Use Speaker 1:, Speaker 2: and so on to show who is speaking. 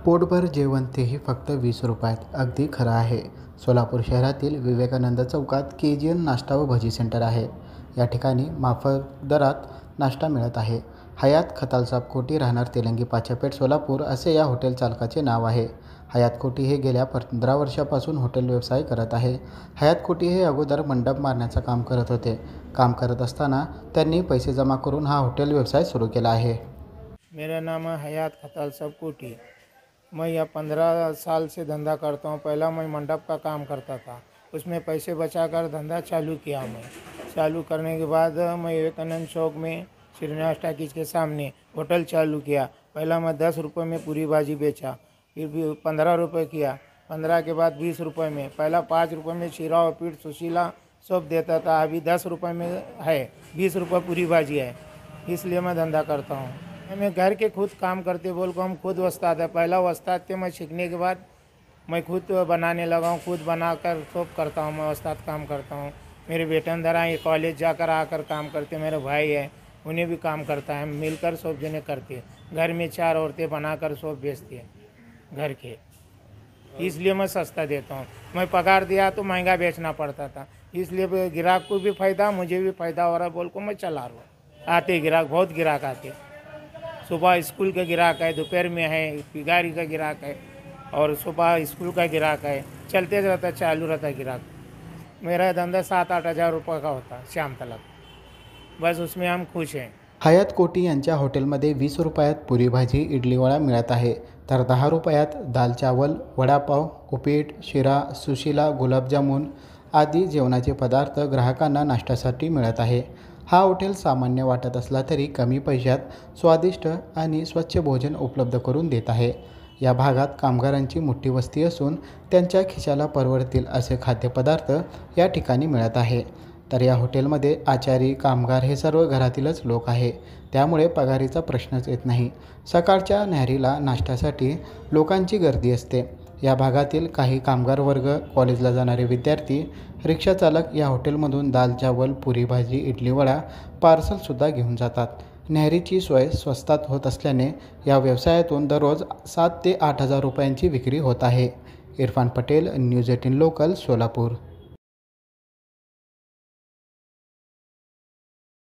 Speaker 1: पोटभर जेवण तेही फक्त 20 रुपयात. अगदी खरं आहे. सोलापूर शहरातील विवेकानंद चौकात KGN नाश्ता व भजी सेंटर आहे. या ठिकाणी माफक दरात नाश्ता मिळत आहे. हयात खतालसाब कोटी, राहणार तेलंगी पाचपेठ, सोलापूर असे या हॉटेल चालकाचे नाव आहे. हयात कोटी हे गेल्या 15 वर्षापासून हॉटेल व्यवसाय करत आहे. हयात कोटी हे अगोदर मंडप मारण्याचं काम करत होते. काम करत असताना त्यांनी पैसे जमा करून हा हॉटेल व्यवसाय सुरू केला आहे.
Speaker 2: मेरा नाम है हयात खतालसाब कोटी। मैं यह 15 साल से धंधा करता हूँ। पहला मैं मंडप का काम करता था, उसमें पैसे बचाकर धंधा चालू किया। मैं चालू करने के बाद मैं विवेकानंद चौक में श्रीनिवास टाकीज के सामने होटल चालू किया। पहला मैं 10 रुपये में पूरी भाजी बेचा, फिर भी 15 रुपये किया, 15 के बाद 20 रुपये में, पहला 5 रुपये में शीरा और पीठ सुशीला सब देता था। अभी 10 रुपये में है, 20 रुपये पूरी भाजी है। इसलिए मैं धंधा करता हूँ। मैं घर के खुद काम करते बोल को हम खुद वस्ताद है। पहला वस्ताद थे, मैं सीखने के बाद मैं खुद बनाने लगा हूँ। खुद बनाकर सब करता हूँ। मैं वस्ताद काम करता हूँ। मेरे बेटे अंदर आए, कॉलेज जाकर आकर काम करते। मेरे भाई है, उन्हें भी काम करता है। मिलकर सब जने करते हैं। घर में 4 औरतें बनाकर सब बेचती हैं घर के। इसलिए मैं सस्ता देता हूँ। मैं पगार दिया तो महंगा बेचना पड़ता था, इसलिए ग्राहक को भी फ़ायदा, मुझे भी फ़ायदा हो रहा बोल को मैं चला रहा हूँ। आते ग्राहक, बहुत ग्राहक आते। सुबह स्कूल का ग्राहक है, दोपहर में है गाड़ी का ग्राहक है, और सुबह स्कूल का ग्राहक है। चलते रहता, चालू रहता ग्राहक। मेरा धंधा 7-8 हज़ार रुपये का होता शाम तक। बस उसमें हम खुश हैं।
Speaker 1: हयात कोटी यांच्या हॉटेलमध्ये 20 रुपयात पुरी भाजी, इडली वडा मिळत आहे, तर 10 रुपयात दाल चावल, वडापाव, उपीट, शिरा, सुशिला, गुलाबजामुन आदी जेवणाचे पदार्थ ग्राहकांना नाश्त्यासाठी मिळत आहे. हा हॉटेल सामान्य वाटत असला तरी कमी पैशात स्वादिष्ट आणि स्वच्छ भोजन उपलब्ध करून देत आहे. या भागात कामगारांची मोठी वस्ती असून त्यांच्या खिशाला परवडतील असे खाद्यपदार्थ या ठिकाणी मिळत आहे. तर या हॉटेलमध्ये आचारी, कामगार हे सर्व घरातीलच लोक आहे, त्यामुळे पगारीचा प्रश्नच येत नाही. सकाळच्या न्याहारीला नाश्त्यासाठी लोकांची गर्दी असते. या भागातील काही कामगार वर्ग, कॉलेजला जाणारे विद्यार्थी, रिक्षाचालक या हॉटेलमधून दाल चावल, पुरी भाजी, इडली वडा पार्सलसुद्धा घेऊन जातात. न्याहारीची सोय स्वस्तात होत असल्याने या व्यवसायातून दररोज 7 ते 8 हजार रुपयांची विक्री होत आहे. Irfan Patel, news 18 local, Solapur.